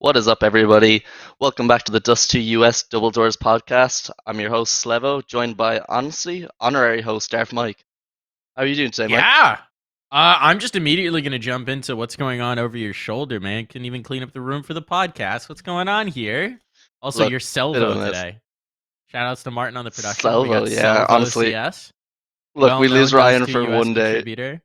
What is up, everybody? Welcome back to the Dust 2 US Double Doors podcast. I'm your host, Slevo, joined by, honestly, honorary host, DarfMike. How are you doing today, Mike? Yeah. I'm just immediately going to jump into what's going on over your shoulder, man. Couldn't even clean up the room for the podcast. What's going on here? Also, Look, your bit of a Selvo mess. today. Shout outs to Martin on the production. We got Salvo, yeah, Selvo honestly. CS, Look, well we lose known Dust Ryan 2 for US one day. contributor.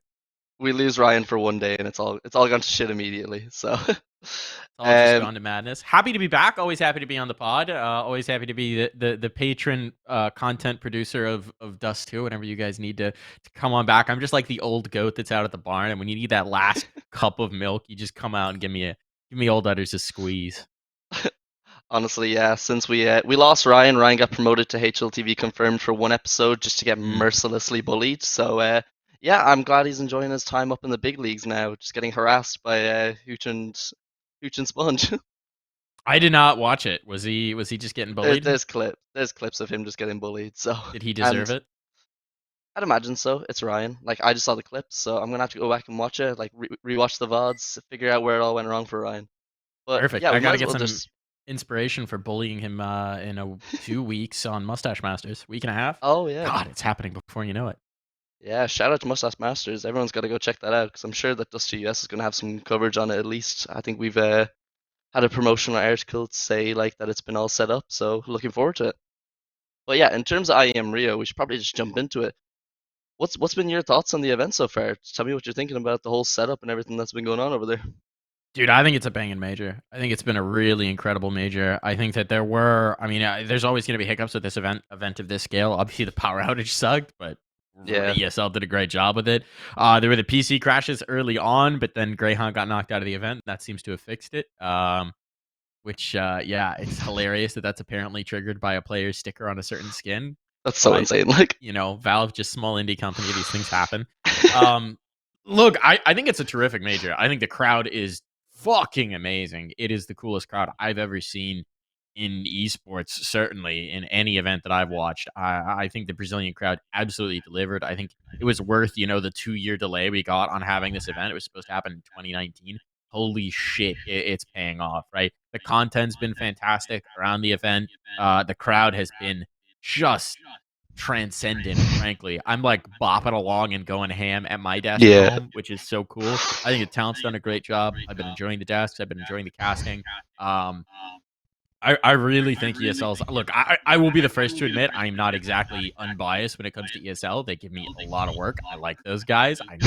We lose Ryan for one day, and it's all gone to shit immediately. So, It's all just um, gone to madness. Happy to be back. Always happy to be on the pod. Always happy to be the patron content producer of Dust 2 whenever you guys need to come on back. I'm just like the old goat that's out at the barn, and when you need that last cup of milk, you just come out and give me old udders a squeeze. honestly, yeah. Since we lost Ryan, Ryan got promoted to HLTV confirmed for one episode just to get Mm. mercilessly bullied. So, yeah, I'm glad he's enjoying his time up in the big leagues now, just getting harassed by Hooch and Sponge. I did not watch it. Was he just getting There, bullied? there's clips of him just getting bullied. So, Did he deserve and it? I'd imagine so. It's Ryan. Like I just saw the clips, so I'm gonna have to go back and watch it, like rewatch the VODs, figure out where it all went wrong for Ryan. But Perfect. yeah, we I got might to as get well some just. inspiration for bullying him in 2 weeks on Mustache Masters. Week and a half. Oh yeah, God, it's happening before you know it. yeah. Shout out to Mustache Masters. Everyone's got to go check that out because I'm sure that Dusty US is gonna have some coverage on it at least. I think we've had a promotional article to say like that it's been all set up, so looking forward to it. But yeah, in terms of IEM Rio, we should probably just jump into it. What's been your thoughts on the event so far? Just tell me what you're thinking about the whole setup and everything that's been going on over there. Dude, I think it's a banging major. I think it's been a really incredible major. I think that there's always going to be hiccups with this event of this scale. Obviously, the power outage sucked, but Yeah, ESL did a great job with it. There were the PC crashes early on, but then Greyhound got knocked out of the event. That seems to have fixed it. Yeah, it's hilarious that that's apparently triggered by a player's sticker on a certain skin. that's so But insane. Like, Valve, just small indie company. These things happen. Um, Look, I think it's a terrific major. I think the crowd is fucking amazing. It is the coolest crowd I've ever seen in esports, certainly in any event that I've watched. I think the Brazilian crowd absolutely delivered. I think it was worth, the 2 year delay we got on having this event. It was supposed to happen in 2019. Holy shit, it's paying off, right? The content's been fantastic around the event. The crowd has been just transcendent, frankly. I'm like bopping along and going ham at my desk at yeah, home, which is so cool. I think the talent's done a great job. I've been enjoying the desks. I've been enjoying the casting. Um, I really think ESL's look. I will be the first to admit I'm not exactly unbiased when it comes to ESL. They give me a lot of work. I like those guys. I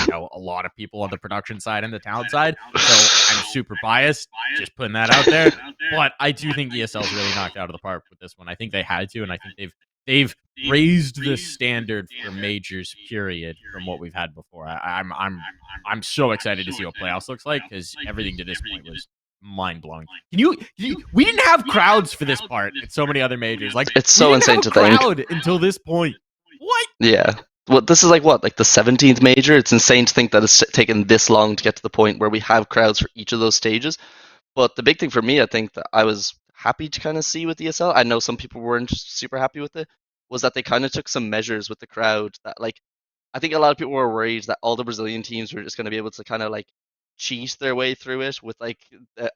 know a lot of people on the production side and the talent side, so I'm super biased. Just putting that out there. But I do think ESL's really knocked out of the park with this one. I think they had to, and I think they've raised the standard for majors. Period from what we've had before. I'm so excited to see what playoffs looks like because everything to this point was mind blowing. We didn't have crowds for this part at so many other majors. Like it's we so didn't have insane a to think. crowd until this point. What? Yeah. Well, this is like what, like the 17th major? It's insane to think that it's taken this long to get to the point where we have crowds for each of those stages. But the big thing for me, I think that I was happy to kind of see with ESL, I know some people weren't super happy with it, was that they kind of took some measures with the crowd that, like, I think a lot of people were worried that all the Brazilian teams were just going to be able to kind of like cheat their way through it with like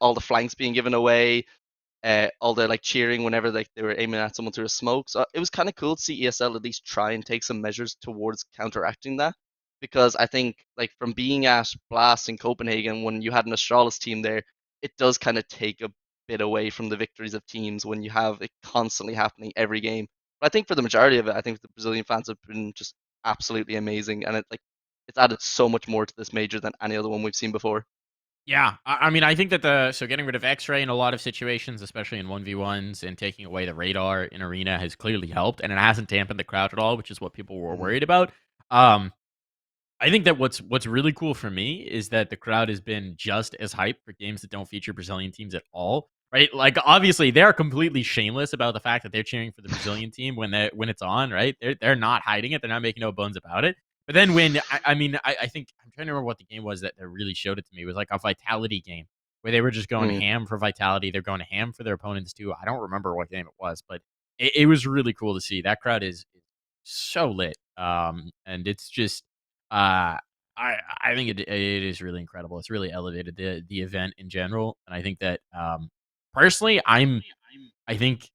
all the flanks being given away, all the like cheering whenever like they were aiming at someone through a smoke. So it was kind of cool to see ESL at least try and take some measures towards counteracting that. Because I think like from being at Blast in Copenhagen when you had an Astralis team there, it does kind of take a bit away from the victories of teams when you have it constantly happening every game. But I think for the majority of it, I think the Brazilian fans have been just absolutely amazing, and it's added so much more to this major than any other one we've seen before. Yeah, I mean, I think that so getting rid of X-ray in a lot of situations, especially in 1v1s, and taking away the radar in arena has clearly helped, and it hasn't dampened the crowd at all, which is what people were Mhm. worried about. Um, I think that what's really cool for me is that the crowd has been just as hyped for games that don't feature Brazilian teams at all. Right? Like obviously they're completely shameless about the fact that they're cheering for the Brazilian team when it's on, right? They're not hiding it. They're not making no bones about it. But then when I think I'm trying to remember what the game was that really showed it to me. It was like a Vitality game where they were just going Mm. ham for Vitality. They're going ham for their opponents too. I don't remember what game it was, but it was really cool to see. That crowd is so lit. And it's just uh I think it is really incredible. It's really elevated the event in general, and I think that personally, I think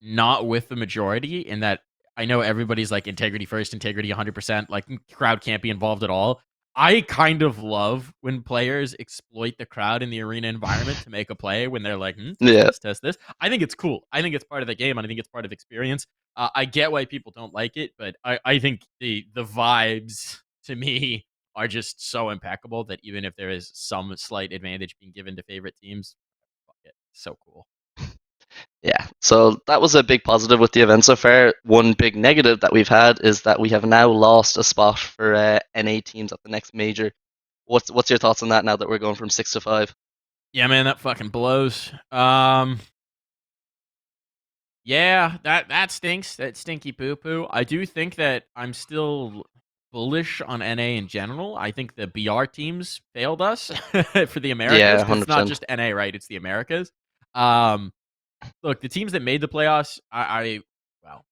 not with the majority in that I know everybody's like integrity first, integrity 100%, like crowd can't be involved at all. I kind of love when players exploit the crowd in the arena environment to make a play when they're like, test Yeah. this, test this. I think it's cool. I think it's part of the game. And I think it's part of experience. I get why people don't like it, but I think the vibes to me are just so impeccable that even if there is some slight advantage being given to favorite teams, fuck it. So cool. Yeah, so that was a big positive with the event so far. One big negative that we've had is that we have now lost a spot for NA teams at the next major. What's your thoughts on that now that we're going from 6 to 5? Yeah, man, that fucking blows. Yeah, that stinks. That stinky poo poo. I do think that I'm still bullish on NA in general. I think the BR teams failed us for the Americas Yeah, because hundred it's not percent. just NA, right? It's the Americas. Um, Look, the teams that made the playoffs, well,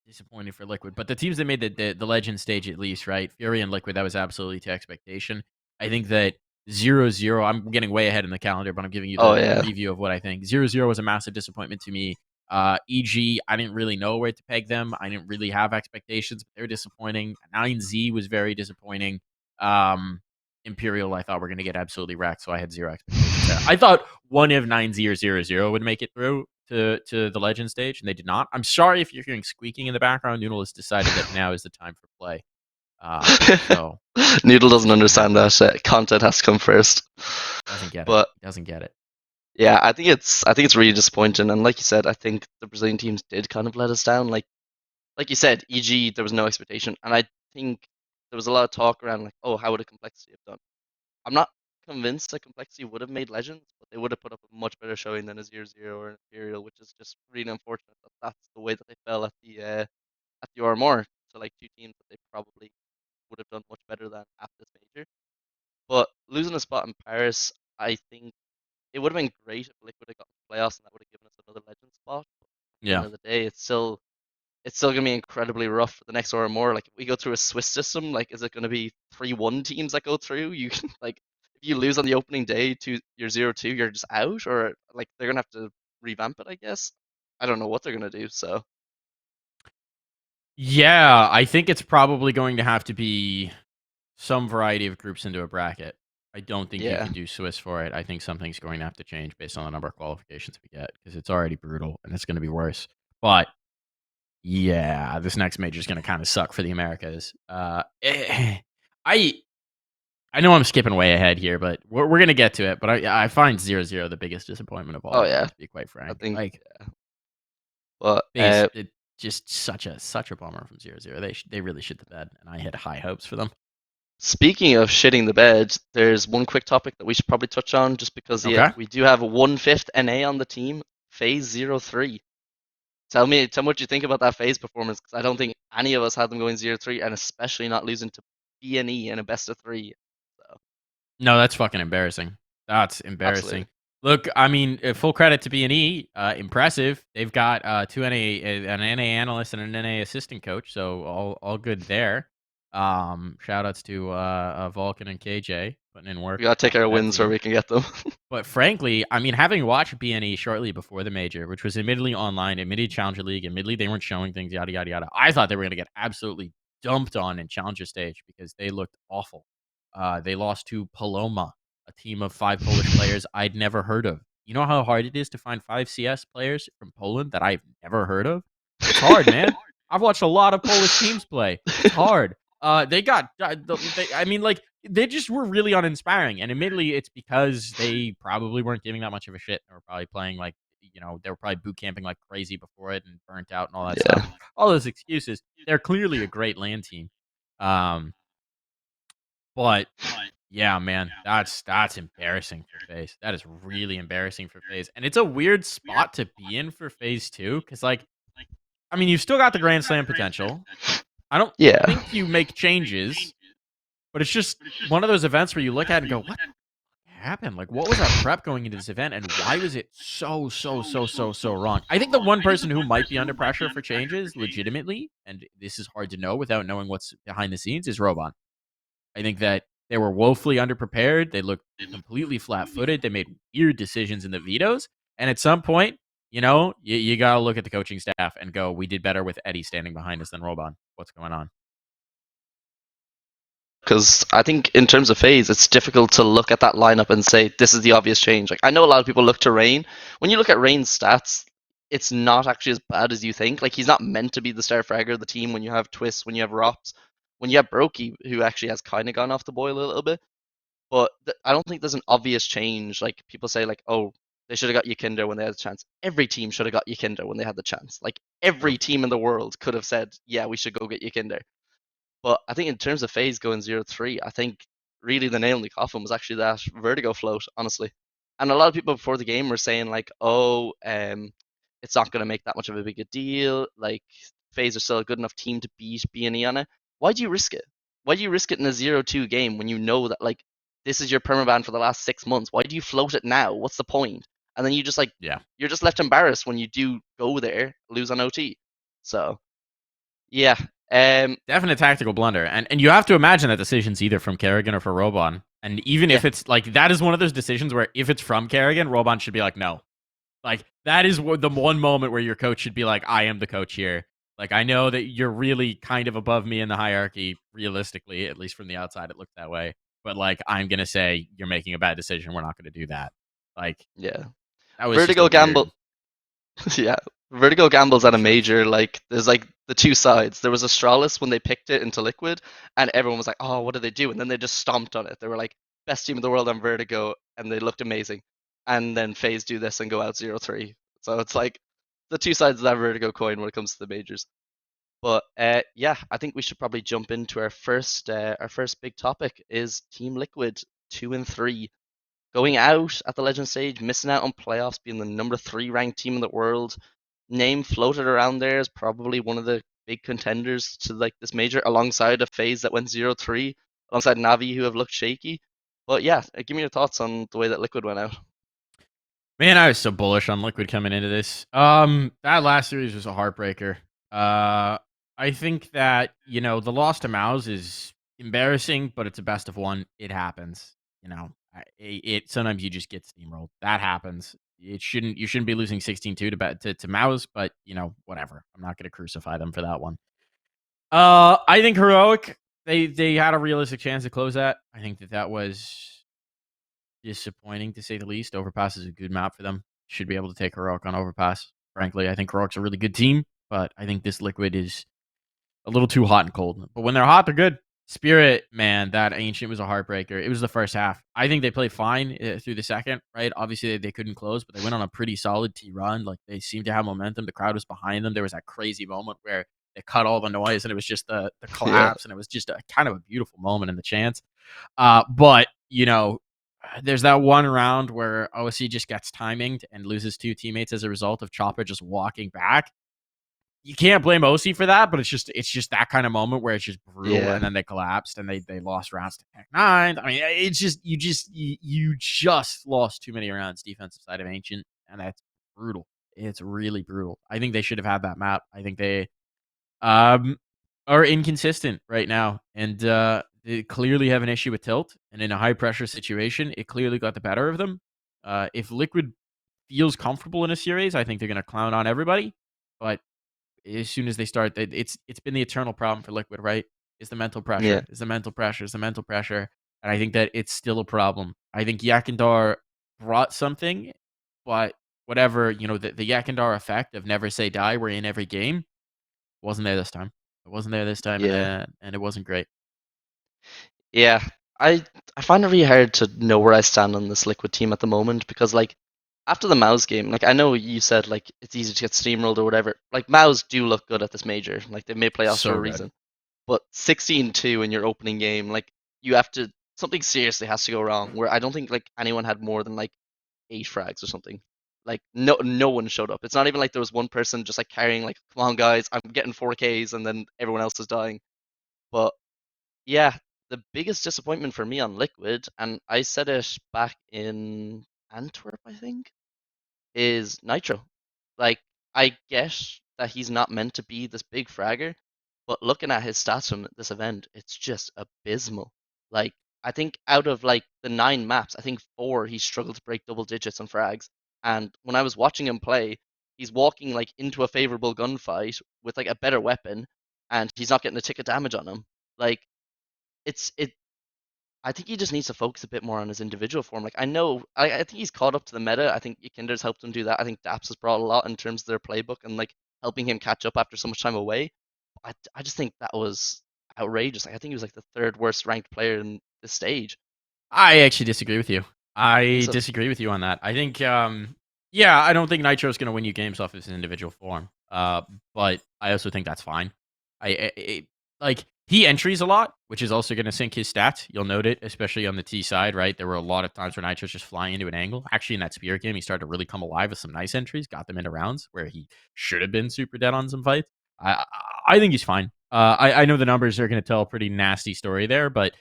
disappointing for Liquid, but the teams that made the Legend stage at least, right? Fury and Liquid, that was absolutely to expectation. I think that 0-0, I'm getting way ahead in the calendar, but I'm giving you Oh the yeah, preview of what I think. 0-0 was a massive disappointment to me. EG, I didn't really know where to peg them. I didn't really have expectations, but they were disappointing. 9Z was very disappointing. Um, Imperial, I thought we're going to get absolutely wrecked, so I had zero expectations there. I thought one of 9Z or 0-0 would make it through to the legend stage, and they did not. I'm sorry if you're hearing squeaking in the background. Noodle has decided that now is the time for play. So Noodle that's doesn't just going to understand happen. that content has to come first. Doesn't get it. But He doesn't get it. yeah, I think it's really disappointing. And like you said, I think the Brazilian teams did kind of let us down. Like you said, EG there was no expectation, and I think there was a lot of talk around like, oh, how would a complexity have done? I'm not convinced that complexity would have made legends, but they would have put up a much better showing than a 0-0 or an Imperial, which is just really unfortunate that that's the way that they fell at the RMR. So like two teams that they probably would have done much better than at this major. But losing a spot in Paris, I think it would have been great if Liquid had gotten the playoffs and that would have given us another legend spot. But at the end Yeah. of the day, it's still gonna be incredibly rough for the next or more. Like if we go through a Swiss system, like is it gonna be 3-1 teams that go through? You can like if you lose on the opening day to your 0-2, you're just out, or like they're gonna have to revamp it, I guess. I don't know what they're gonna do. So Yeah, I think it's probably going to have to be some variety of groups into a bracket. I don't think you yeah, can do Swiss for it. I think something's going to have to change based on the number of qualifications we get because it's already brutal and it's going to be worse. But yeah, this next major is going to kind of suck for the Americas. I I know I'm skipping way ahead here, but we're gonna get to it. But I find 0-0 the biggest disappointment of all oh of them, yeah, to be quite I frank. think. Like But phase, it just such a bummer from 0-0. They really shit the bed, and I had high hopes for them. speaking of shitting the bed, there's one quick topic that we should probably touch on, just because Okay. we do have a 1/5 NA on the team, Phase 03. Tell me what you think about that Phase performance, because I don't think any of us had them going 0-3, and especially not losing to BNE in a best of three. So No, that's fucking embarrassing. That's embarrassing. absolutely, Look, I mean, full credit to B&E. Impressive. They've got two an NA analyst and an NA assistant coach, so all good there. Shout outs to Vulcan and KJ putting in work we gotta take our for that wins where team. we can get them. But frankly, I mean, having watched BNE shortly before the major, which was admittedly online, admittedly Challenger League, admittedly they weren't showing things, yada yada yada. I thought they were going to get absolutely dumped on in Challenger stage because they looked awful. They lost to Paloma, a team of 5 Polish players I'd never heard of. You know how hard it is to find 5 CS players from Poland that I've never heard of? It's hard, man. I've watched a lot of Polish teams play. It's hard. They got, I mean, like they just were really uninspiring. And admittedly, it's because they probably weren't giving that much of a shit. They were probably playing like, they were probably boot camping like crazy before it and burnt out and all that stuff. Yeah, All those excuses. They're clearly a great land team. Um, but yeah, man, that's embarrassing for FaZe. That is really embarrassing for FaZe. And it's a weird spot to be in for FaZe too, because like, I mean, you've still got the Grand Slam potential. I don't yeah, think you make changes, but it's just one of those events where you look at it and go, what happened? Like, what was our prep going into this event, and why was it so wrong? I think the one person who might be under pressure for changes, legitimately, and this is hard to know without knowing what's behind the scenes, is Roban. I think that they were woefully underprepared. They looked completely flat footed. They made weird decisions in the vetoes. And at some point, you got to look at the coaching staff and go, we did better with Eddie standing behind us than Robon. What's going on? Because I think in terms of phase, it's difficult to look at that lineup and say this is the obvious change. Like I know a lot of people look to Rain. When you look at Rain's stats, it's not actually as bad as you think. Like he's not meant to be the star fragger of the team when you have Twist, when you have Rops, when you have Brokey, who actually has kind of gone off the boil a little bit. But I don't think there's an obvious change. Like people say, like, oh, they should have got Yakinder when they had a chance. Every team should have got Yakinder when they had the chance. Like True. every team in the world could have said, yeah, we should go get Yakinder. But I think in terms of phase going 0-3, I think really the nail in the coffin was actually that Vertigo float, honestly. And a lot of people before the game were saying like, oh, it's not going to make that much of a big a deal. Like phase are still a good enough team to beat BNE on it. Why do you risk it? Why do you risk it in a 0-2 game when you know that like this is your permaban for the last 6 months? Why do you float it now? What's the point? And then you just like Yeah. you're just left embarrassed when you do go there, lose on OT. So yeah, Definite tactical blunder. And you have to imagine that decision's either from Kerrigan or for Robon. And even yeah, if it's like, that is one of those decisions where if it's from Kerrigan, Robon should be like, no. Like, that is the one moment where your coach should be like, I am the coach here. Like, I know that you're really kind of above me in the hierarchy, realistically, at least from the outside, it looks that way. But, like, I'm going to say you're making a bad decision. We're not going to do that. Like, yeah. that was just a Vertigo weird. gamble. Yeah, Vertigo gambles at a Sure. major. Like, there's like the two sides. There was Astralis when they picked it into Liquid, and everyone was like, "Oh, what did they do?" And then they just stomped on it. They were like, "Best team in the world on Vertigo," and they looked amazing. And then FaZe do this and go out 0-3. So it's like the two sides of that Vertigo coin when it comes to the majors. But yeah, I think we should probably jump into our first big topic is Team Liquid 2-3 going out at the Legend stage, missing out on playoffs, being the number 3 ranked team in the world. Name floated around there as probably one of the big contenders to like this major, alongside a phase that went 0-3, alongside Navi who have looked shaky. But yeah, give me your thoughts on the way that Liquid went out. Man, I was so bullish on Liquid coming into this. That last series was a heartbreaker. I think that the loss to Mouse is embarrassing, but it's a best of one. It happens. It sometimes you just get steamrolled. That happens. You shouldn't be losing 16-2 to Mouse, but whatever. I'm not going to crucify them for that one. I think Heroic, they had a realistic chance to close that. I think that was disappointing to say the least. Overpass is a good map for them. Should be able to take Heroic on Overpass. Frankly, I think Heroic's a really good team, but I think this Liquid is a little too hot and cold. But when they're hot, they're good. Spirit, man, that Ancient was a heartbreaker. It was the first half. I think they played fine through the second, right? Obviously, they couldn't close, but they went on a pretty solid T run. Like, they seemed to have momentum. The crowd was behind them. There was that crazy moment where they cut all the noise and it was just the Yeah, collapse, and it was just a kind of a beautiful moment in the chance. But there's that one round where OSC just gets timinged and loses two teammates as a result of Chopper just walking back. You can't blame OC for that, but it's just that kind of moment where it's just brutal, yeah, and then they collapsed and they lost rounds to Tech 9. I mean, it's just you just lost too many rounds defensive side of Ancient, and that's brutal. It's really brutal. I think they should have had that map. I think they um, are inconsistent right now, and they clearly have an issue with tilt. And in a high pressure situation, it clearly got the better of them. If Liquid feels comfortable in a series, I think they're going to clown on everybody. But as soon as they start, it's been the eternal problem for Liquid, right? Is the mental yeah, pressure, is the mental pressure, is the mental pressure, and I think that it's still a problem. I think Yakindar brought something, but whatever the Yakindar effect of never say die, we're in every game wasn't there this time. It wasn't there this time, yeah. and it wasn't great. Yeah, I find it really hard to know where I stand on this Liquid team at the moment because like after the Mouse game, like I know you said like it's easy to get steamrolled or whatever. Like Mouse do look good at this major. Like they made playoffs for a So good. reason. But 16-2 in your opening game, like you have to something seriously has to go wrong. Where I don't think like anyone had more than like 8 frags or something. Like no one showed up. It's not even like there was one person just like carrying like, come on guys, I'm getting 4Ks and then everyone else is dying. But yeah, the biggest disappointment for me on Liquid, and I said it back in Antwerp, I think, is Nitro. Like, I get that he's not meant to be this big fragger, but looking at his stats from this event, it's just abysmal. Like I think out of like the 9 maps, I think 4 he struggled to break double digits on frags. And when I was watching him play, he's walking like into a favorable gunfight with like a better weapon, and he's not getting a tick of damage on him. Like it. I think he just needs to focus a bit more on his individual form. Like I know, I think he's caught up to the meta. I think Yakinder's helped him do that. I think Daps has brought a lot in terms of their playbook and like helping him catch up after so much time away. I just think that was outrageous. Like I think he was like the third worst ranked player in this stage. I actually disagree with you. I think I so. disagree with you on that. I think, yeah, I don't think Nitro's going to win you games off his individual form. But I also think that's fine. Like he entries a lot, which is also going to sink his stats. You'll note it, especially on the T side, right? There were a lot of times where Nitro's just flying into an angle. Actually, in that Spirit game, he started to really come alive with some nice entries, got them into rounds where he should have been super dead on some fights. I think he's fine. I know the numbers are going to tell a pretty nasty story there, but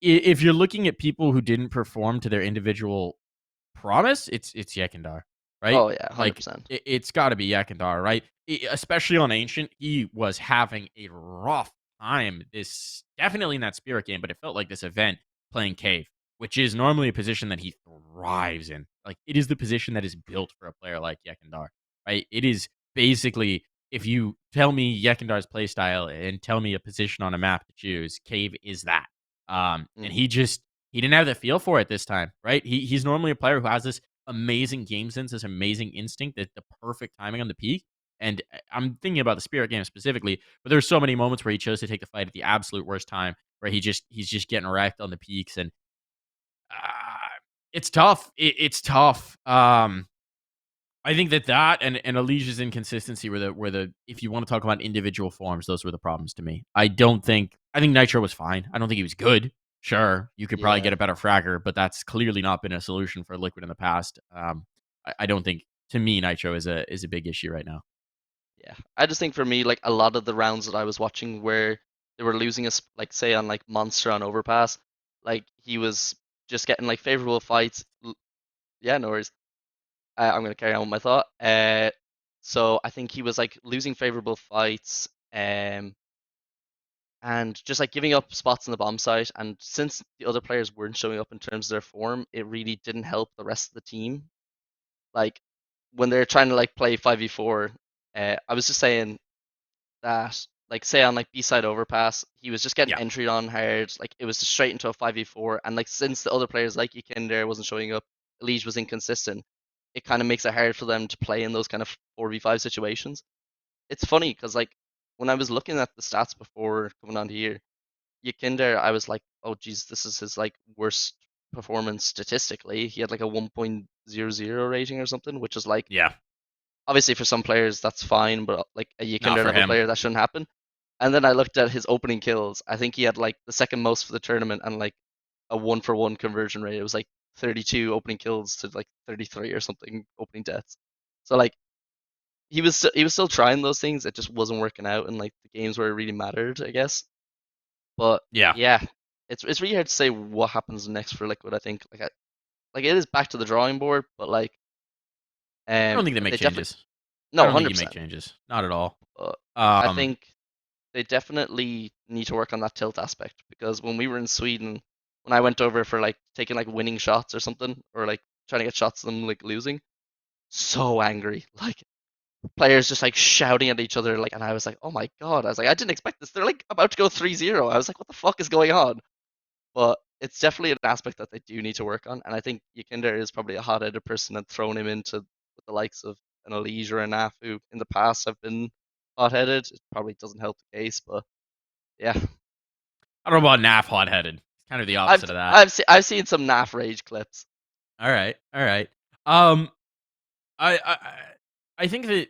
if you're looking at people who didn't perform to their individual promise, it's Yekindar, right? Oh yeah, Like 100%. it's got to be Yekindar, right? Especially on Ancient, he was having a rough time. This definitely in that Spirit game, but it felt like this event playing Cave, which is normally a position that he thrives in. Like it is the position that is built for a player like Yekindar, right? It is basically if you tell me Yekindar's playstyle and tell me a position on a map to choose, Cave is that. And Mm. he didn't have the feel for it this time, right? He's normally a player who has this amazing game sense, this amazing instinct, that the perfect timing on the peak. And I'm thinking about the Spirit game specifically, but there's so many moments where he chose to take the fight at the absolute worst time, where he's just getting wrecked on the peaks, and it's tough. It's tough. I think that and Alicia's inconsistency were the if you want to talk about individual forms, those were the problems to me. I think Nitro was fine. I don't think he was good. Sure, you could probably Yeah, get a better fragger, but that's clearly not been a solution for Liquid in the past. I don't think to me Nitro is a big issue right now. yeah. I just think for me, like a lot of the rounds that I was watching where they were losing us, like say on like Monster on Overpass, like he was just getting like favorable fights. Yeah, no worries. I'm gonna carry on with my thought. So I think he was like losing favorable fights, and just like giving up spots on the bomb site. And since the other players weren't showing up in terms of their form, it really didn't help the rest of the team. Like when they're trying to like play 5v4, I was just saying that like say on like B-side overpass, he was just getting Yeah, entry on hard. Like it was just straight into a 5v4, and like since the other players like Ikinder wasn't showing up, Elige was inconsistent. It kind of makes it hard for them to play in those kind of 4v5 situations. It's funny because like when I was looking at the stats before coming on here, Yakinder, I was like, oh geez, this is his like worst performance statistically. He had like a 1.00 rating or something, which is like yeah, obviously for some players that's fine, but like a not Yakinder for level him. player that shouldn't happen. And then I looked at his opening kills. I think he had like the second most for the tournament and like a 1-for-1 conversion rate. It was like 32 opening kills to like 33 or something opening deaths. So like he was still trying those things. It just wasn't working out in like the games where it really mattered, I guess. But Yeah, yeah, it's really hard to say what happens next for Liquid. I think like it is back to the drawing board, but like I don't think they make they definitely changes. I no don't think you make 100%. changes. Not at all. But I Um, think they definitely need to work on that tilt aspect because when we were in Sweden, when I went over for like taking like winning shots or something, or like trying to get shots of them like losing, so angry. Like players just like shouting at each other, like, and I was like, oh my god, I was like, I didn't expect this. They're like about to go 3-0. I was like, what the fuck is going on? But it's definitely an aspect that they do need to work on, and I think Yakinder is probably a hot-headed person and thrown him into with the likes of an Elige or a Naf who in the past have been hot-headed. It probably doesn't help the case, but yeah, I don't know about Naf hot headed. It's kind of the I've opposite of that. I've seen some Naf rage clips. All right, all right. Um, I think that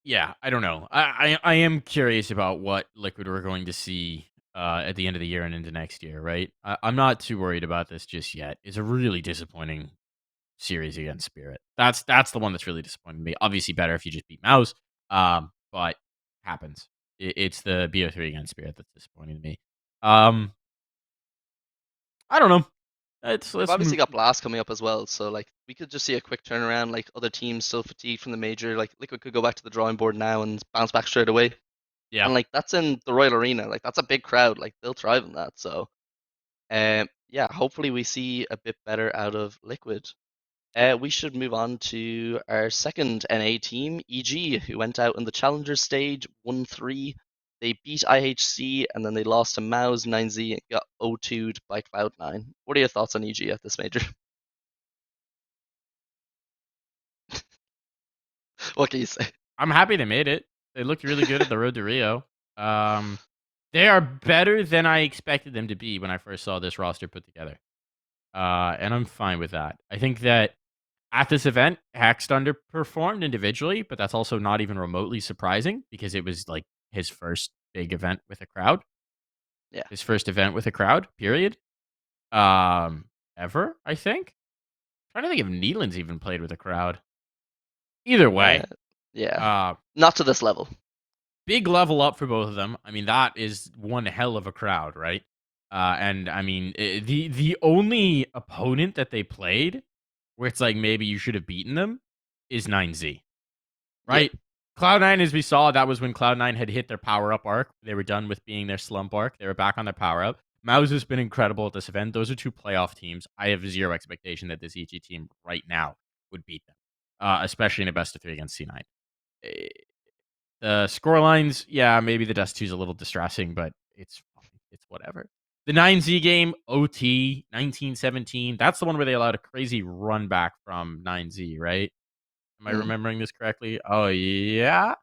yeah, I don't know. I am curious about what Liquid we're going to see at the end of the year and into next year, right? I'm not too worried about this just yet. It's a really disappointing series against Spirit. That's the one that's really disappointing me. Obviously, better if you just beat Mouse, but happens. It's the BO3 against Spirit that's disappointing to me. Um, I don't know. They've Let's obviously move. got Blast coming up as well, so like we could just see a quick turnaround. Like other teams still fatigued from the major, like Liquid could go back to the drawing board now and bounce back straight away. Yeah. and like that's in the Royal Arena. Like that's a big crowd. Like they'll thrive in that. So, yeah, hopefully we see a bit better out of Liquid. We should move on to our second NA team, EG, who went out in the Challenger stage, 1-3. They beat IHC and then they lost to Mao's 9Z and got 0-2'd by Cloud9. What are your thoughts on EG at this major? What can you say? I'm happy they made it. They looked really good at the road to Rio. Um, they are better than I expected them to be when I first saw this roster put together. And I'm fine with that. I think that at this event, Hext underperformed individually, but that's also not even remotely surprising because it was like his first big event with a crowd, Yeah, his first event with a crowd, period. Ever, I think. I'm trying to think if Neelan's even played with a crowd. Either uh, way, yeah, uh, not to this level. big level up for both of them. I mean, that is one hell of a crowd, right? And I mean, the only opponent that they played where it's like maybe you should have beaten them is 9Z, Yeah, right? Cloud9, as we saw, that was when Cloud9 had hit their power up arc. They were done with being their slump arc. They were back on their power up. Mouse has been incredible at this event. Those are two playoff teams. I have zero expectation that this EG team right now would beat them, especially in a best of three against C9. The score lines, yeah, maybe the Dust 2 is a little distressing, but it's fine. It's whatever. The 9Z game, OT, 1917. That's the one where they allowed a crazy run back from 9Z, right? Am I mm, remembering this correctly? Oh, yeah.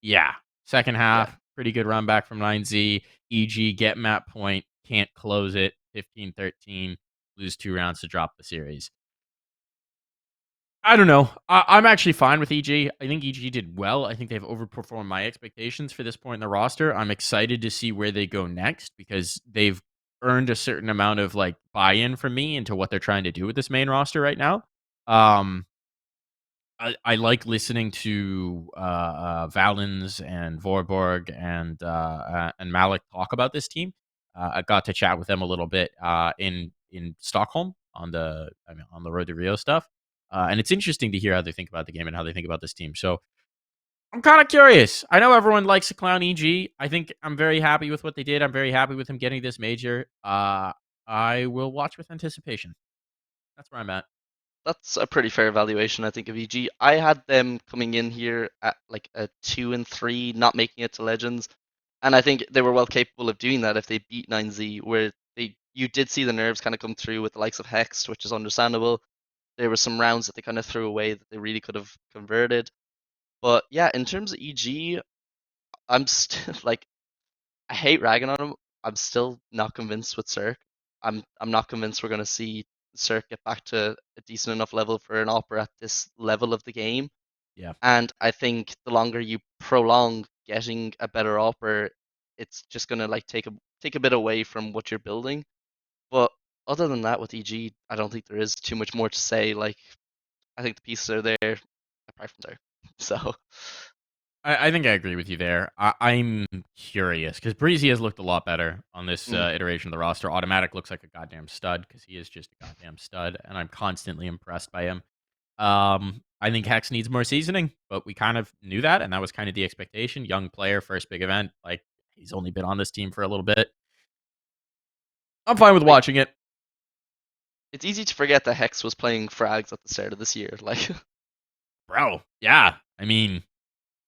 Yeah. Second yeah. half, pretty good run back from 9Z. EG, get map point, can't close it. 15-13, lose 2 rounds to drop the series. I don't know. I'm actually fine with EG. I think EG did well. I think they've overperformed my expectations for this point in the roster. I'm excited to see where they go next because they've earned a certain amount of like buy-in from me into what they're trying to do with this main roster right now. Um, I like listening to Valens and Vorborg and Malik talk about this team. I got to chat with them a little bit in Stockholm on on the road to Rio stuff, and it's interesting to hear how they think about the game and how they think about this team. So I'm kind of curious. I know everyone likes the clown EG. I think I'm very happy with what they did. I'm very happy with him getting this major. I will watch with anticipation. That's where I'm at. That's a pretty fair evaluation, I think, of EG. I had them coming in here at like a 2-3, not making it to Legends, and I think they were well capable of doing that if they beat 9Z, where they you did see the nerves kind of come through with the likes of Hext, which is understandable. There were some rounds that they kind of threw away that they really could have converted. But yeah, in terms of EG, I'm still like I hate ragging on him. I'm still not convinced with Cirque. I'm not convinced we're gonna see Cirque get back to a decent enough level for an opera at this level of the game. Yeah. And I think the longer you prolong getting a better opera, it's just gonna like take a bit away from what you're building. But other than that, with EG, I don't think there is too much more to say. Like I think the pieces are there, apart from there. So I think I agree with you there. I'm curious because Breezy has looked a lot better on this mm, iteration of the roster. Automatic looks like a goddamn stud because he is just a goddamn stud, and I'm constantly impressed by him. I think Hex needs more seasoning, but we kind of knew that, and that was kind of the expectation. Young player, first big event. Like he's only been on this team for a little bit. I'm fine with like watching it, it's easy to forget that Hex was playing frags at the start of this year. Like bro. Yeah, I mean,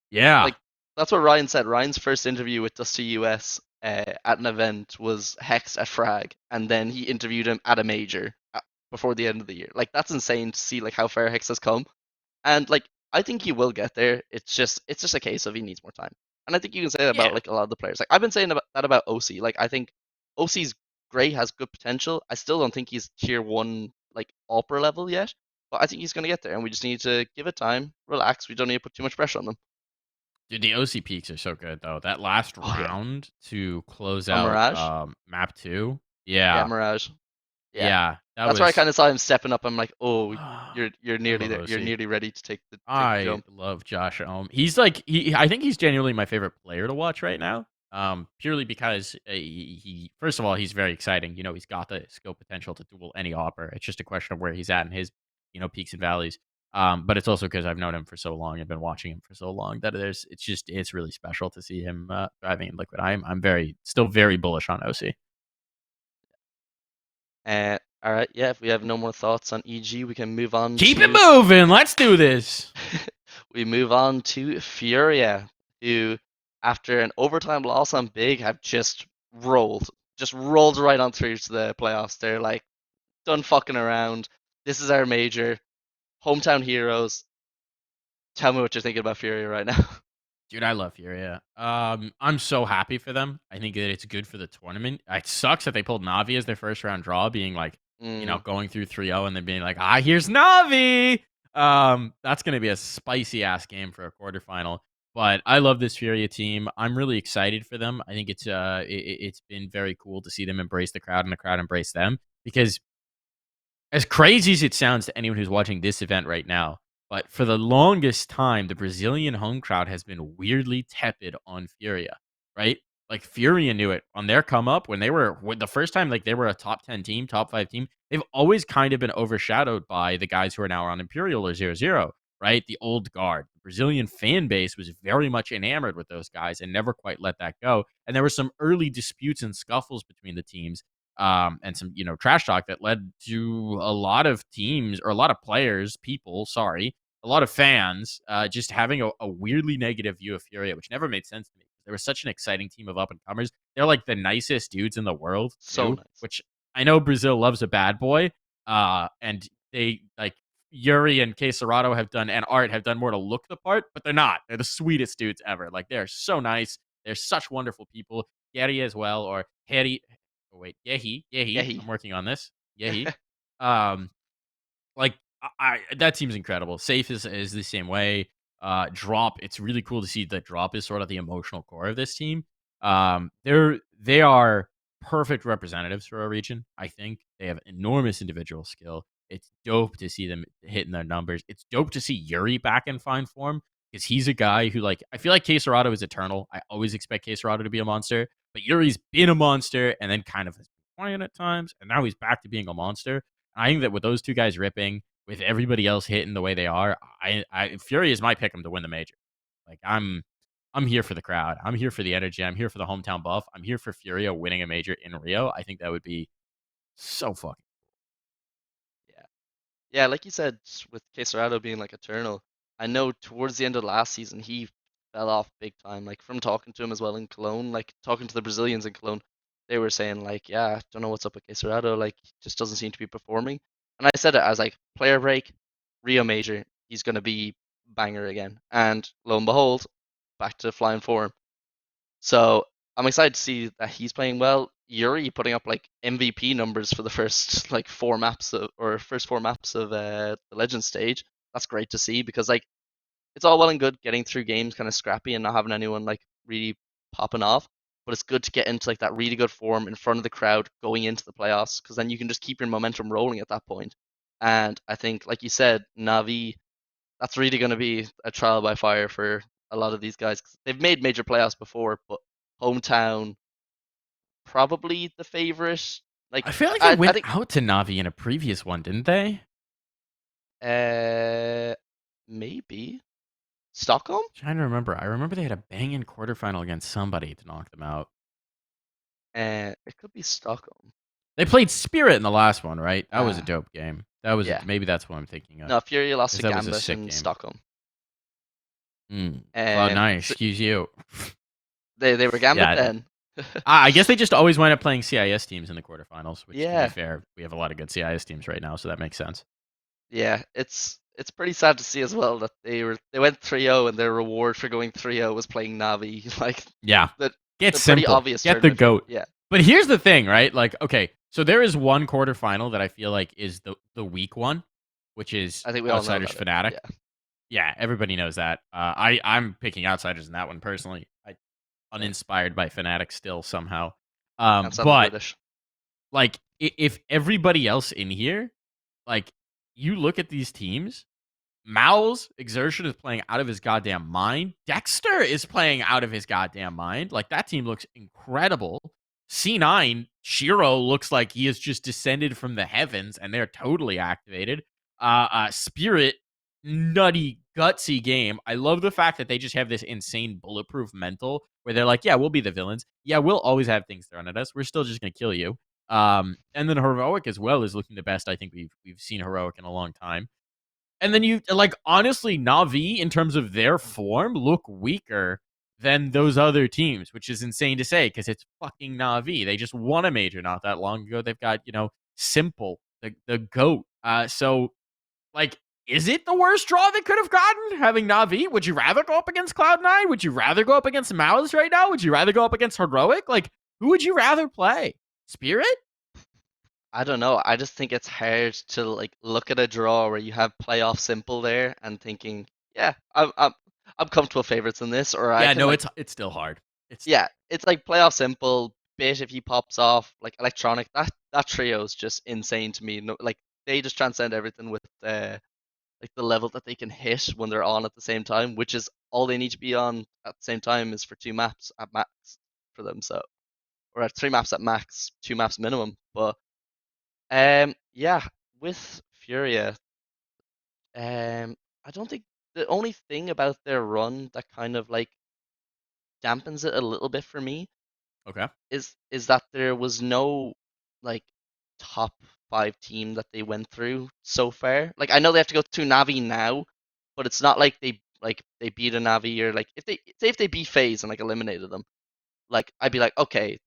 yeah, like that's what Ryan said. Ryan's first interview with Dusty US at an event was Hex at Frag, and then he interviewed him at a major before the end of the year. Like that's insane to see like how far Hex has come, and like I think he will get there. It's just a case of he needs more time, and I think you can say that yeah. about like a lot of the players. Like I've been saying that about OC. Like I think OC's great, has good potential. I still don't think he's tier one like opera level yet, but I think he's gonna get there, and we just need to give it time, relax. We don't need to put too much pressure on them. Dude, the OC peaks are so good though. That last Oh yeah. round to close On out Mirage? map 2. Yeah, Yeah. Mirage. Yeah. Yeah, that That's where I was kind of saw him stepping up. I'm like, oh, you're I nearly love there. You're OC. nearly ready to take the I jump. love Josh Ohm. He's like I think he's genuinely my favorite player to watch right now. Purely because he first of all he's very exciting. You know, he's got the skill potential to duel any opera. It's just a question of where he's at in his peaks and valleys. But it's also because I've known him for so long and been watching him for so long that it's really special to see him driving in Liquid. I'm still very bullish on OC. All right, yeah. If we have no more thoughts on EG, we can move on Keep it to moving. Let's do this. FURIA, who, after an overtime loss on Big, have just rolled right on through to the playoffs. They're like done fucking around. This is our major, hometown heroes. Tell me what you're thinking about FURIA right now. Dude, I love FURIA. I'm so happy for them. I think that it's good for the tournament. It sucks that they pulled Navi as their first round draw, being like, Mm, going through 3-0 and then being like, here's Navi. That's gonna be a spicy ass game for a quarterfinal. But I love this FURIA team. I'm really excited for them. I think it's been very cool to see them embrace the crowd and the crowd embrace them because as crazy as it sounds to anyone who's watching this event right now, but for the longest time, the Brazilian home crowd has been weirdly tepid on Furia, right? Like Furia knew it on their come up when the first time like they were a top 10 team, top 5 team. They've always kind of been overshadowed by the guys who are now on Imperial or 0-0, right? The old guard. The Brazilian fan base was very much enamored with those guys and never quite let that go. And there were some early disputes and scuffles between the teams and some trash talk that led to a lot of teams or a lot of players, a lot of fans just having a weirdly negative view of Furia, which never made sense to me. They were such an exciting team of up and comers. They're like the nicest dudes in the world so too, nice. which I know Brazil loves a bad boy. And they like Yuri and Quesarado have done and Art have done more to look the part, but they're not. They're the sweetest dudes ever. Like they're so nice. They're such wonderful people. Gary as well, or Harry. Oh wait, Yeah, Yehi. I'm he. working on this. Yehi. Um, like that team's incredible. Safe is the same way. Drop. It's really cool to see that Drop is sort of the emotional core of this team. They are perfect representatives for our region. I think they have enormous individual skill. It's dope to see them hitting their numbers. It's dope to see Yuri back in fine form because he's a guy who I feel like Quesarado is eternal. I always expect Quesarado to be a monster, but Yuri's been a monster and then kind of has been quiet at times, and now he's back to being a monster. I think that with those two guys ripping, with everybody else hitting the way they are, Fury is my pick 'em to win the major. Like I'm here for the crowd. I'm here for the energy. I'm here for the hometown buff. I'm here for Furia winning a major in Rio. I think that would be so fucking. Yeah. Yeah, like you said, with Quesarado being like eternal, I know towards the end of last season he fell off big time. Like from talking to him as well in Cologne, like talking to the Brazilians in Cologne, they were saying like, yeah, don't know what's up with Quesarado, like he just doesn't seem to be performing. And I said it as like player break, Rio Major, he's gonna be banger again. And lo and behold, back to flying form. So I'm excited to see that he's playing well. Yuri putting up like MVP numbers for the first like first 4 maps of the Legend stage. That's great to see because like it's all well and good getting through games kind of scrappy and not having anyone like really popping off, but it's good to get into like that really good form in front of the crowd going into the playoffs because then you can just keep your momentum rolling at that point. And I think, like you said, Navi, that's really going to be a trial by fire for a lot of these guys. 'Cause they've made major playoffs before, but hometown probably the favorite. I Like feel like they I went think out to Navi in a previous one, didn't they? uh maybe Stockholm. Trying to remember. I remember they had a banging quarterfinal against somebody to knock them out. It could be Stockholm. They played Spirit in the last one, right? That was a Uh dope game. That was yeah. maybe that's what I'm thinking of No, Fury lost because to that was a Gambit sick in game. Stockholm. Cloud9, So excuse you. they were Gambit Yeah, then. I guess they just always wind up playing CIS teams in the quarterfinals, which, to be Yeah, fair, we have a lot of good CIS teams right now, so that makes sense. yeah. It's pretty sad to see as well that they went 3-0 and their reward for going 3-0 was playing Navi. Like Yeah, the get the pretty simple, obvious get the tournament for goat. yeah. But here's the thing, right? Like, okay, so there is one quarterfinal that I feel like is the weak one, which is I think we all know Outsiders about it. Fnatic. Yeah, Yeah, everybody knows that. I'm picking Outsiders in that one personally. I same. uninspired by Fnatic still somehow. Can't stand the But British. like if everybody else in here, like you look at these teams, Mal's Exertion is playing out of his goddamn mind. Dexter is playing out of his goddamn mind. Like that team looks incredible. C9 Shiro looks like he has just descended from the heavens, and they're totally activated. Spirit nutty, gutsy game. I love the fact that they just have this insane bulletproof mental where they're like, yeah, we'll be the villains. Yeah, we'll always have things thrown at us. We're still just gonna kill you. And then heroic as well is looking the best I think we've seen heroic in a long time. And then you like honestly, Navi in terms of their form look weaker than those other teams, which is insane to say because it's fucking Navi. They just won a major not that long ago. They've got Simple, the goat. So like, is it the worst draw they could have gotten having Navi? Would you rather go up against Cloud9? Would you rather go up against Malice right now? Would you rather go up against Heroic? Like, who would you rather play? Spirit? I don't know. I just think it's hard to like look at a draw where you have playoff simple there and thinking, yeah, I'm comfortable favorites in this, or I Yeah, can no, like, it's still hard. It's yeah, it's like playoff simple. Bit if he pops off like electronic. That trio is just insane to me. No, like they just transcend everything with like the level that they can hit when they're on at the same time, which is all they need to be on at the same time is for 2 maps at max for them. So or at 3 maps at max, 2 maps minimum. But yeah, with Furia, I don't think the only thing about their run that kind of like dampens it a little bit for me okay. is that there was no like top 5 team that they went through so far. Like I know they have to go to Navi now, but it's not like they beat a Navi or like if they beat FaZe and like eliminated them, like I'd be like, okay,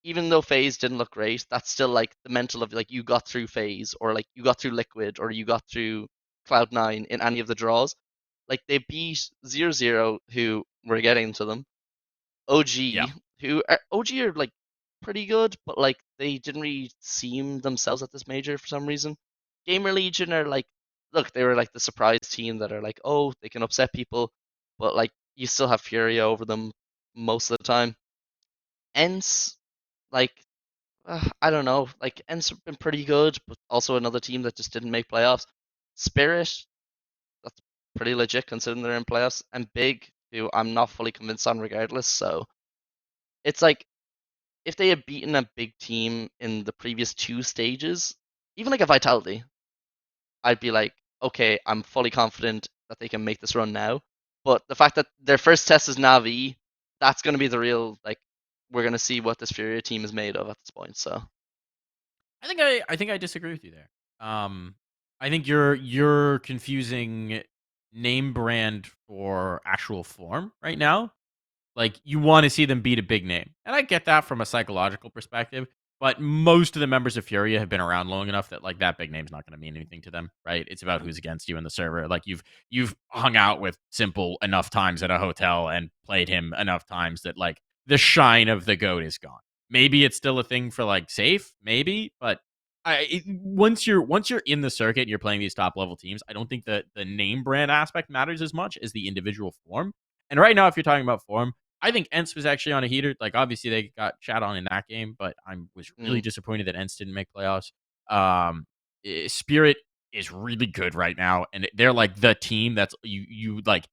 even though FaZe didn't look great, that's still like the mental of like you got through FaZe or like you got through Liquid or you got through Cloud9 in any of the draws. Like they beat 0-0 who were getting to them. Yeah. OG who are OG are like pretty good, but like they didn't really seem themselves at this major for some reason. Gamer Legion are like look, they were like the surprise team that are like, oh, they can upset people, but like you still have Furia over them most of the time. Ents, like, I don't know. Like, Ents have been pretty good, but also another team that just didn't make playoffs. Spirit, that's pretty legit considering they're in playoffs. And Big, who I'm not fully convinced on regardless. So it's like, if they had beaten a big team in the previous 2 stages, even like a Vitality, I'd be like, okay, I'm fully confident that they can make this run now. But the fact that their first test is Navi, that's going to be the real, like, we're going to see what this Furia team is made of at this point. So. I think I disagree with you there. I think you're confusing name brand for actual form right now. Like you want to see them beat a big name, and I get that from a psychological perspective. But most of the members of Furia have been around long enough that like that big name's not going to mean anything to them, right? It's about who's against you in the server. Like you've hung out with Simple enough times at a hotel and played him enough times that like the shine of the goat is gone. Maybe it's still a thing for like safe, maybe, but once you're in the circuit and you're playing these top level teams, I don't think that the name brand aspect matters as much as the individual form. And right now, if you're talking about form, I think Ents was actually on a heater. Like obviously they got shat on in that game, but I was really Mm. disappointed that Ents didn't make playoffs. Spirit is really good right now, and they're like the team that's you like.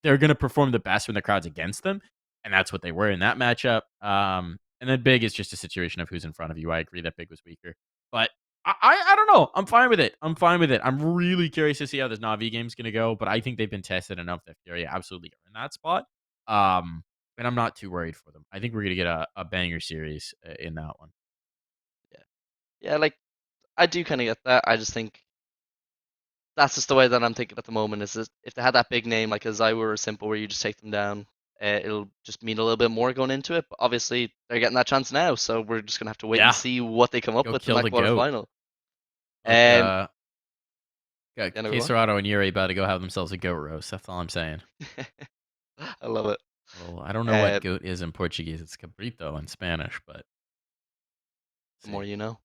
They're gonna perform the best when the crowd's against them, and that's what they were in that matchup. And then Big is just a situation of who's in front of you. I agree that Big was weaker, but I don't know. I'm fine with it. I'm fine with it. I'm really curious to see how this Navi game's gonna go, but I think they've been tested enough that Fury absolutely are in that spot. Um, and I'm not too worried for them. I think we're gonna get a banger series in that one. Yeah. Yeah, like I do kind of get that. I just think that's just the way that I'm thinking at the moment. Is that if they had that big name like a Zywer or Simple, where you just take them down, it'll just mean a little bit more going into it. But obviously, they're getting that chance now, so we're just gonna have to wait and Yeah, see what they come up go with in kill that the goat. quarterfinal. Like Um, yeah, yeah, no, go Quesarado and Yuri about to go have themselves a goat roast. That's all I'm saying. on. I love it. Well, I don't know what Uh, goat is in Portuguese. It's cabrito in Spanish, but the see. more you know.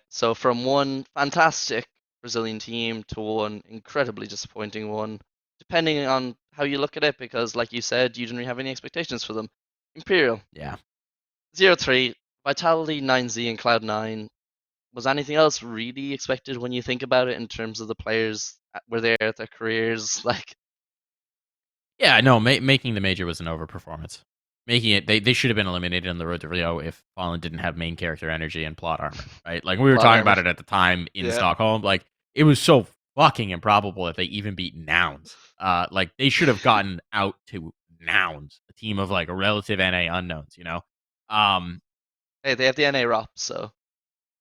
So from one fantastic Brazilian team to one incredibly disappointing one, depending on how you look at it, because like you said, you didn't really have any expectations for them. Imperial Yeah. 0-3, Vitality 9Z and Cloud9. Was anything else really expected when you think about it in terms of the players were there at their careers? Like, Yeah, no, making the major was an overperformance. Making it, they should have been eliminated on the road to Rio if Fallen didn't have main character energy and plot armor, right? Like we were plot talking armor. about it at the time in Yeah. Stockholm. Like it was so fucking improbable that they even beat Nouns. Like they should have gotten out to Nouns, a team of like relative NA unknowns, you know? Um, Hey, they have the NA ROP, so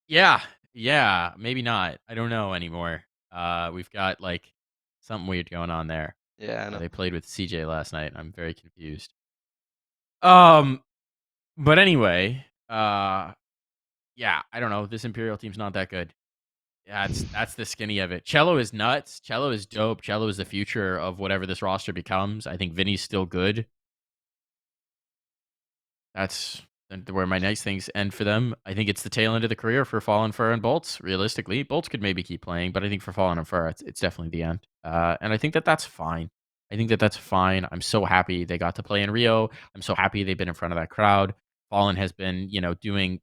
yeah, yeah, maybe not. I don't know anymore. We've got like something weird going on there. yeah, I know. They played with CJ last night. I'm very confused. Um, but anyway, yeah, I don't know. This Imperial team's not that good. Yeah, that's the skinny of it. Cello is nuts. Cello is dope. Cello is the future of whatever this roster becomes. I think Vinny's still good. That's where my nice things end for them. I think it's the tail end of the career for Fallen Fur and Bolts. Realistically, Bolts could maybe keep playing, but I think for Fallen and Fur, it's definitely the end. And I think that that's fine. I think that that's fine. I'm so happy they got to play in Rio. I'm so happy they've been in front of that crowd. Fallen has been,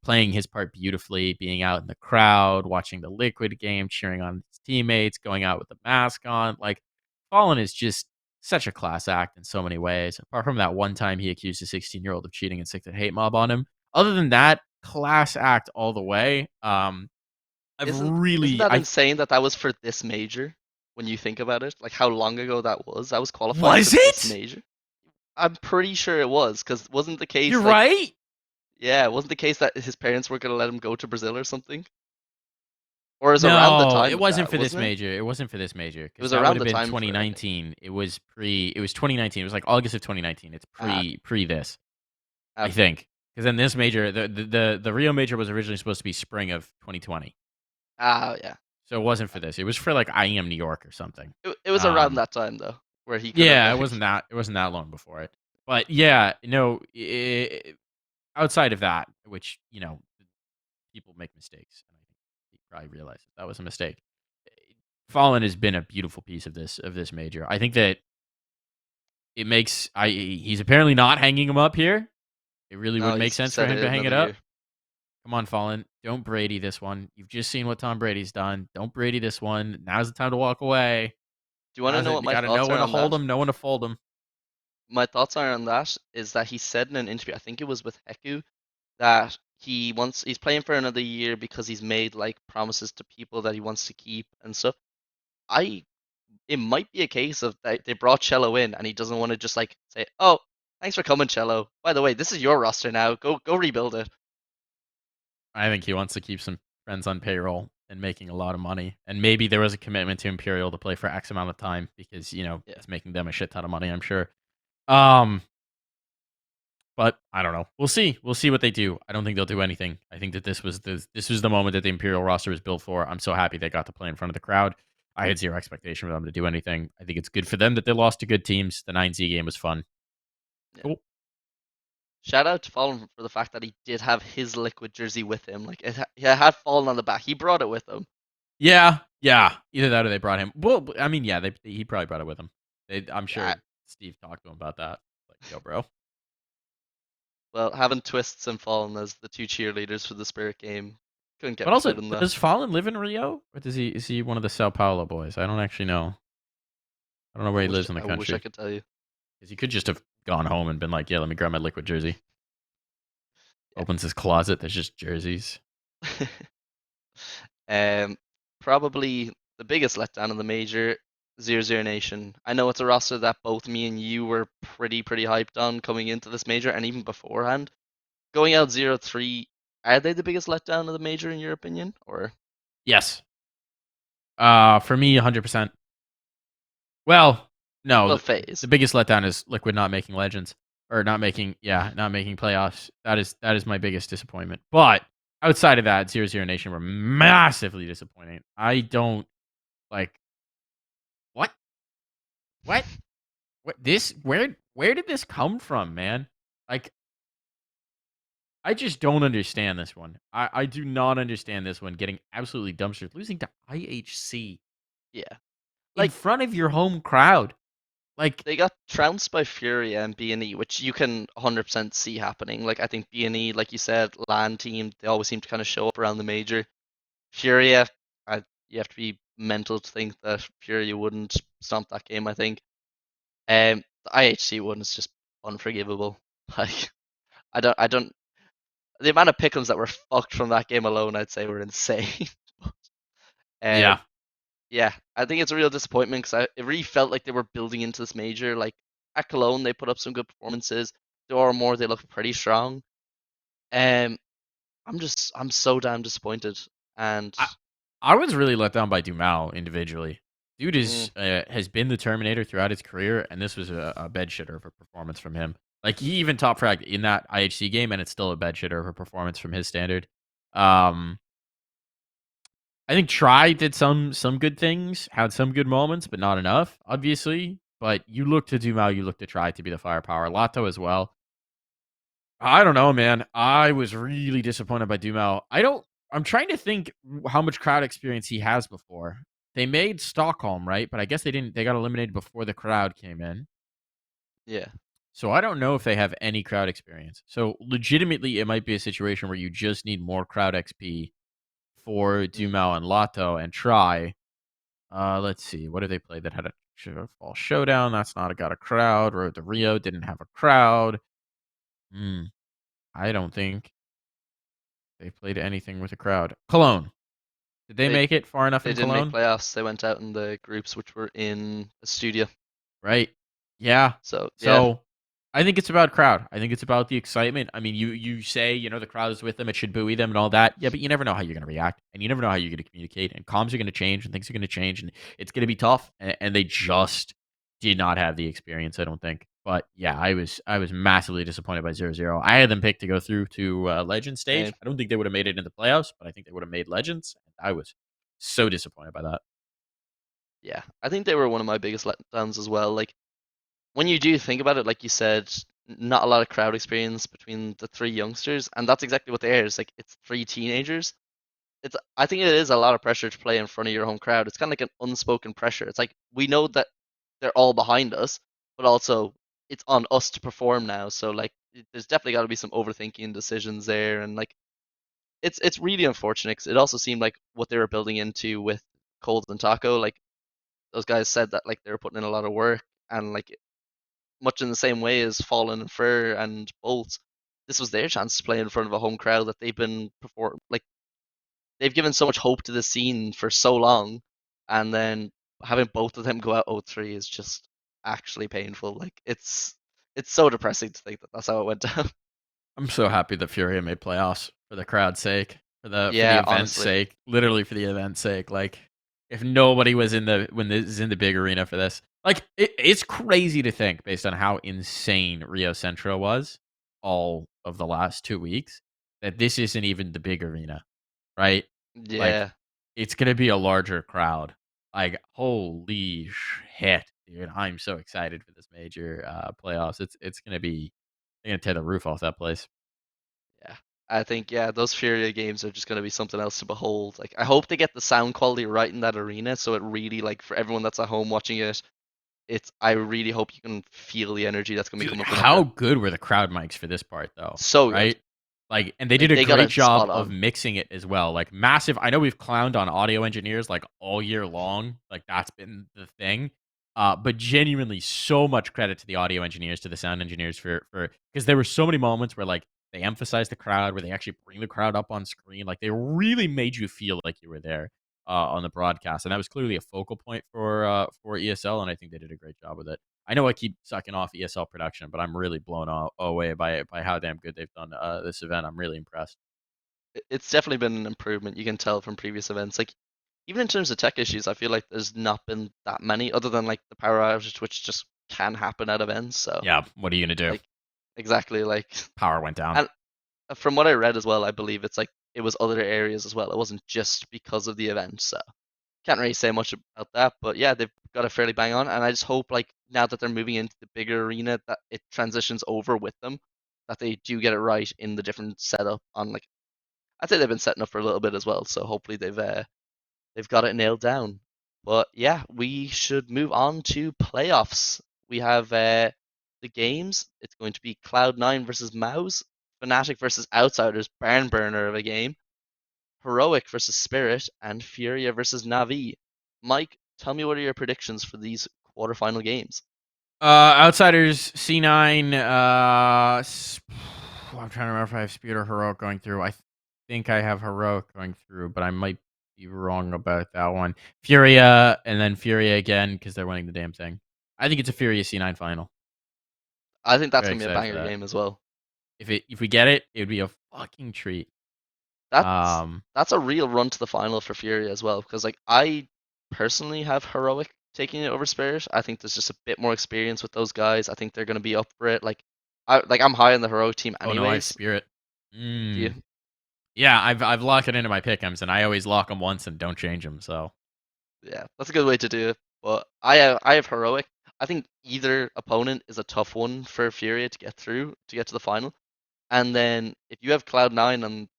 playing his part beautifully, being out in the crowd, watching the Liquid game, cheering on his teammates, going out with the mask on. Like, Fallen is just such a class act in so many ways. Apart from that one time he accused a 16-year-old of cheating and sicked a hate mob on him. Other than that, class act all the way. I've Isn't really, that I insane that that was for this major? When you think about it, like how long ago that was. That was qualifying for was this it? major. I'm pretty sure it was, because wasn't the You're case like, right. yeah, wasn't the case that his parents were gonna let him go to Brazil or something? Or it was around the No, time it of wasn't that, for this wasn't it? major. It wasn't for this major It because was that would around have the been time for it, I think. 2019. It was pre. It was 2019. It was like August of 2019. It's Ah, pre this. I okay. think because then this major, the Rio major was originally supposed to be spring of 2020. Ah, yeah. So it wasn't for this. It was for like IEM New York or something. It was around Um, that time though, where he could have yeah, like, it wasn't that long before it. But yeah, no, outside of that, which people make mistakes, and I think he probably realized that was a mistake. Fallen has been a beautiful piece of this major. I think that it makes he's apparently not hanging him up here. It really no, would make he's sense for set him it to hang it another up. year. Come on, Fallen. Don't Brady this one. You've just seen what Tom Brady's done. Don't Brady this one. Now's the time to walk away. Do you want to Now's know it. what You my got to know thoughts are when to on hold that? him, know when to fold him. My thoughts are on that is that he said in an interview, I think it was with Heku, that he's playing for another year because he's made like promises to people that he wants to keep and stuff. I It might be a case of that they brought Cello in and he doesn't want to just like say, "Oh, thanks for coming, Cello. By the way, this is your roster now. Go rebuild it." I think he wants to keep some friends on payroll and making a lot of money. And maybe there was a commitment to Imperial to play for X amount of time because, Yeah, it's making them a shit ton of money, I'm sure. Um, but I don't know. We'll see. We'll see what they do. I don't think they'll do anything. I think that this was the moment that the Imperial roster was built for. I'm so happy they got to play in front of the crowd. I had zero expectation for them to do anything. I think it's good for them that they lost to good teams. The 9Z game was fun. yeah. Cool. Shout out to Fallen for the fact that he did have his liquid jersey with him. Like it had fallen on the back. He brought it with him. Yeah, yeah. Either that or they brought him. Well, I mean, yeah, he probably brought it with him. I'm Yeah. sure Steve talked to him about that. Like, yo, bro. Well, having Twists and Fallen as the two cheerleaders for the Spirit game couldn't get But much also, better than that. does Fallen live in Rio, or is he one of the Sao Paulo boys? I don't actually know. I don't know where he lives in the I wish I country could tell you. because he could just have gone home and been like, "Yeah, let me grab my liquid jersey." Yeah. Opens his closet. There's just jerseys. Um, Probably the biggest letdown in the major, 0 Nation. I know it's a roster that both me and you were pretty hyped on coming into this major and even beforehand. Going out 0-3, are they the biggest letdown of the major in your opinion? Or Yes. For me, 100%. Well, no, well, the phase. biggest letdown is Liquid not making Legends or not making playoffs. That is my biggest disappointment. But outside of that, 0 Nation were massively disappointing. I don't like what what what this where did this come from, man? Like I just don't understand this one. I do not understand this one getting absolutely dumpstered, losing to IHC Yeah. in Like front of your home crowd. Like they got trounced by FURIA and B&E, which you can 100% see happening. Like I think B&E, like you said, LAN team, they always seem to kind of show up around the major. Furia, you have to be mental to think that Furia wouldn't stomp that game. I think. The IHC one is just unforgivable. Like I don't. The amount of pickums that were fucked from that game alone, I'd say, were insane. um, yeah. Yeah, I think it's a real disappointment because it really felt like they were building into this major. Like at Cologne, they put up some good performances. There more, they look pretty strong. Um, I'm so damn disappointed. And I I was really let down by Dumao individually. Dude mm, is has been the Terminator throughout his career, and this was a bed shitter of a performance from him. Like he even top fragged in that IHC game, and it's still a bed shitter of a performance from his standard. Um, I think Try did some good things, had some good moments, but not enough, obviously. But you look to Dumao, you look to Try to be the firepower. Lato as well. I don't know, man. I was really disappointed by Dumao. I'm trying to think how much crowd experience he has before. They made Stockholm, right? But I guess they didn't. They got eliminated before the crowd came in. yeah, So I don't know if they have any crowd experience. So legitimately, it might be a situation where you just need more crowd XP for mm, Dumao and Lato and Try. Let's see. What did they play that had a fall showdown? That's not got a crowd. Road to Rio didn't have a crowd. Hmm. I don't think they played anything with a crowd. Cologne. Did they they make it far enough they in didn't make Cologne? playoffs. They went out in the groups, which were in a studio. Right. Yeah. So yeah, So I think it's about crowd. I think it's about the excitement. I mean, you say, the crowd is with them, it should buoy them and all that. Yeah, but you never know how you're gonna react. And you never know how you're gonna communicate. And comms are gonna change and things are gonna change and it's gonna be tough. And they just did not have the experience, I don't think. But yeah, I was massively disappointed by 0-0. I had them picked to go through to Legend stage. same. I don't think they would have made it in the playoffs, but I think they would have made Legends. I was so disappointed by that. Yeah, I think they were one of my biggest letdowns as well. Like when you do think about it, like you said, not a lot of crowd experience between the three youngsters, and that's exactly what they are. It's like it's three teenagers. I think it is a lot of pressure to play in front of your home crowd. It's kind of like an unspoken pressure. It's like we know that they're all behind us, but also it's on us to perform now. So like there's definitely got to be some overthinking decisions there, and like it's really unfortunate 'cause it also seemed like what they were building into with Cold and Taco, like those guys said that like they were putting in a lot of work and like much in the same way as Fallen and Fur and Bolt, this was their chance to play in front of a home crowd that they've been perform like they've given so much hope to the scene for so long, and then having both of them go out 0-3 is just actually painful. Like it's so depressing to think that that's how it went down. I'm so happy that FURIA made playoffs for the crowd's sake, for the Yeah, event's honestly. sake, literally for the event's sake. Like, if nobody was in the when this is in the big arena for this, like, it's crazy to think based on how insane Rio Centro was all of the last 2 weeks that this isn't even the big arena, right? Like, Yeah. it's gonna be a larger crowd. Like, holy shit, dude! I'm so excited for this major playoffs. It's gonna be they're gonna tear the roof off that place. Yeah. I think yeah, those Furia games are just gonna be something else to behold. Like I hope they get the sound quality right in that arena so it really like for everyone that's at home watching it, it's I really hope you can feel the energy that's gonna be Dude, coming from that how crowd. good were the crowd mics for this part though, So good. right? Like, and they did Like a they got great it job spot of on. mixing it as well. Like, massive. I know we've clowned on audio engineers like all year long. Like, that's been the thing. But genuinely, so much credit to the audio engineers, to the sound engineers for because there were so many moments where like they emphasized the crowd, where they actually bring the crowd up on screen. Like, they really made you feel like you were there on the broadcast, and that was clearly a focal point for ESL, and I think they did a great job with it. I know I keep sucking off ESL production, but I'm really blown away by how damn good they've done this event. I'm really impressed. It's definitely been an improvement. You can tell from previous events. Like even in terms of tech issues, I feel like there's not been that many other than like the power outage, which just can happen at events. So Yeah, what are you gonna do? like exactly like Power went down. and from what I read as well, I believe it's like it was other areas as well. It wasn't just because of the event. So can't really say much about that. But yeah, they've got a fairly bang on, and I just hope like now that they're moving into the bigger arena that it transitions over with them, that they do get it right in the different setup on like I'd say they've been setting up for a little bit as well. So hopefully they've got it nailed down. But yeah, we should move on to playoffs. We have the games. It's going to be Cloud9 versus Mouse, Fnatic versus Outsiders, barn burner of a game, Heroic versus Spirit, and Furia versus Navi. Mike, tell me what are your predictions for these quarterfinal games? Outsiders C9. I'm trying to remember if I have Speed or Heroic going through. I think I have Heroic going through, but I might be wrong about that one. Furia and then Furia again because they're winning the damn thing. I think it's a Furia C9 final. I think that's Very gonna be a excited for banger that. game as well. If we get it, it would be a fucking treat. That's Um, that's a real run to the final for Fury as well, because like I personally have Heroic taking it over Spirit. I think there's just a bit more experience with those guys. I think they're gonna be up for it. I'm high on the Heroic team oh no, I have anyways. Spirit. Do you? Yeah, I've locked it into my pick'ems, and I always lock them once and don't change them. So Yeah, that's a good way to do it. But I have Heroic. I think either opponent is a tough one for Fury to get through to get to the final. And then if you have Cloud9 and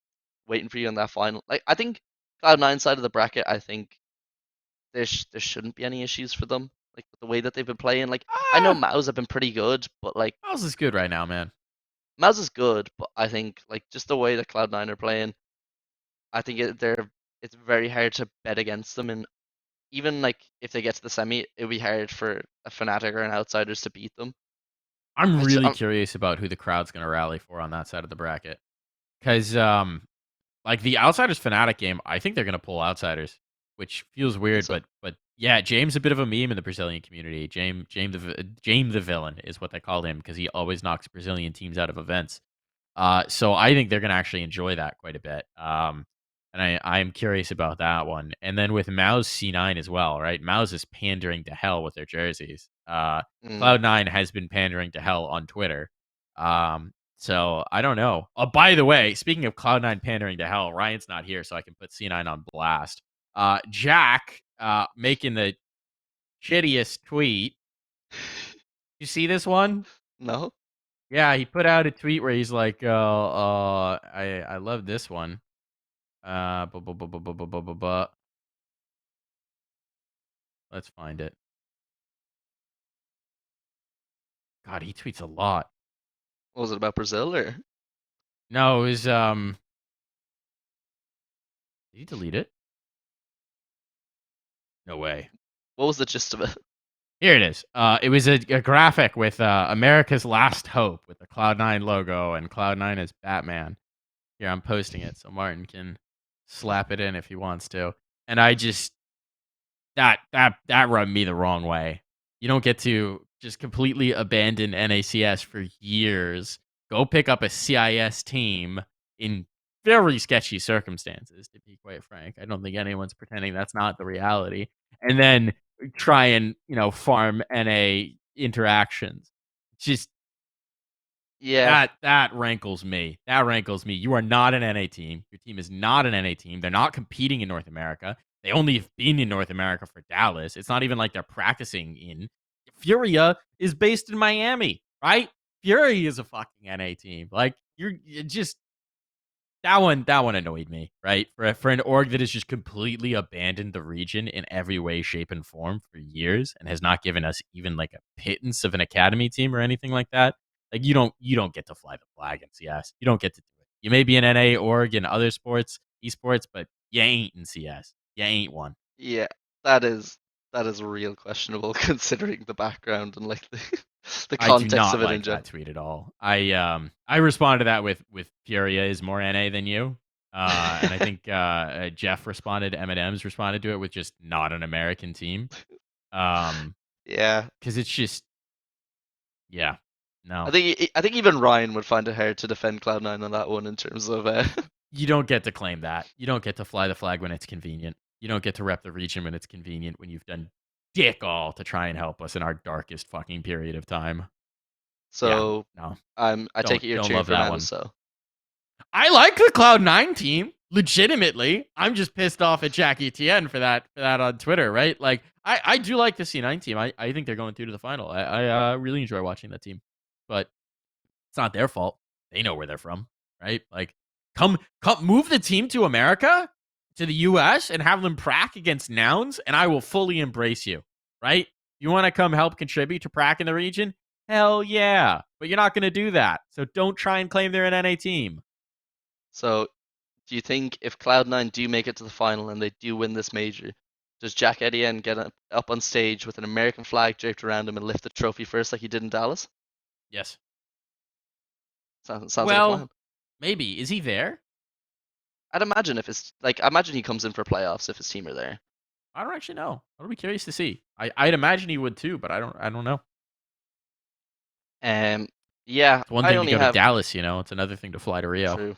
waiting for you in that final, like I think Cloud9 side of the bracket, I think there shouldn't be any issues for them. Like with the way that they've been playing. Like I know ah, Maus have been pretty good, but like Miles is good right now, man. Maus is good, but I think like just the way that Cloud9 are playing, I think it's very hard to bet against them. And even like if they get to the semi, it'll be hard for a Fnatic or an Outsiders to beat them. I'm I just, really curious about who the crowd's gonna rally for on that side of the bracket, because like the Outsiders Fnatic game, I think they're gonna pull Outsiders, which feels I think weird, so. but yeah, James a bit of a meme in the Brazilian community. James the villain is what they call him because he always knocks Brazilian teams out of events. So I think they're gonna actually enjoy that quite a bit. And I'm curious about that one. And then with Mao's C9 as well, right? Mao's is pandering to hell with their jerseys. Mm. Cloud9 has been pandering to hell on Twitter. So I don't know. By the way, speaking of Cloud9 pandering to hell, Ryan's not here, so I can put C9 on blast. Jack making the shittiest tweet. You see this one? No, Yeah, he put out a tweet where he's like, I love this one. Bu- bu- bu- bu- bu- bu- bu- bu- bu- Let's find it. God, he tweets a lot. what was it about Brazil or No, it was did he delete it? No way. what was the gist of it? Here it is. It was a graphic with America's Last Hope with the Cloud9 logo and Cloud9 as Batman. Here, I'm posting it so Martin can slap it in if he wants to. And I just that rubbed me the wrong way. You don't get to just completely abandon NACS for years. Go pick up a CIS team in very sketchy circumstances, to be quite frank. I don't think anyone's pretending that's not the reality. And then try and, farm NA interactions. Just Yeah, that rankles me. That rankles me. You are not an NA team. Your team is not an NA team. They're not competing in North America. They only have been in North America for Dallas. It's not even like they're practicing in. Furia is based in Miami, right? Furia is a fucking NA team. Like you're just that one annoyed me, right? For an org that has just completely abandoned the region in every way, shape, and form for years and has not given us even like a pittance of an academy team or anything like that. Like you don't get to fly the flag in CS. You don't get to do it. You may be an NA org in other sports, esports, but you ain't in CS. You ain't one. yeah, that is that is real questionable considering the background and like the the I do context not of it in like that general. tweet at all. I responded to that with Furia is more NA than you. And I think Jeff responded, M&M's responded to it with just not an American team. Yeah, Because it's just yeah, no. I think even Ryan would find it hard to defend Cloud9 on that one in terms of You don't get to claim that. You don't get to fly the flag when it's convenient. You don't get to rep the region when it's convenient when you've done dick all to try and help us in our darkest fucking period of time. Yeah, so no. I take Don't it you're don't cheering love for that Mouse, one. so I like the Cloud9 team. Legitimately, I'm just pissed off at Jack ETN for that on Twitter, right? Like, I do like the C9 team. I think they're going through to the final. I really enjoy watching that team, but it's not their fault. They know where they're from, right? Like, come, move the team to America, to the US, and have them prac against Nouns, and I will fully embrace you, right? You want to come help contribute to prac in the region? Hell yeah, but you're not going to do that. So don't try and claim they're an NA team. so do you think if Cloud9 do make it to the final and they do win this major, does Jack Etienne get up on stage with an American flag draped around him and lift the trophy first like he did in Dallas? Yes. Sounds like a Well, plan. maybe. Is he there? I'd imagine if it's like I imagine he comes in for playoffs if his team are there. I don't actually know. I'll be curious to see. I'd imagine he would too, but I don't know. Um, yeah, It's one I thing to only go to have Dallas, you know. It's another thing to fly to Rio. true.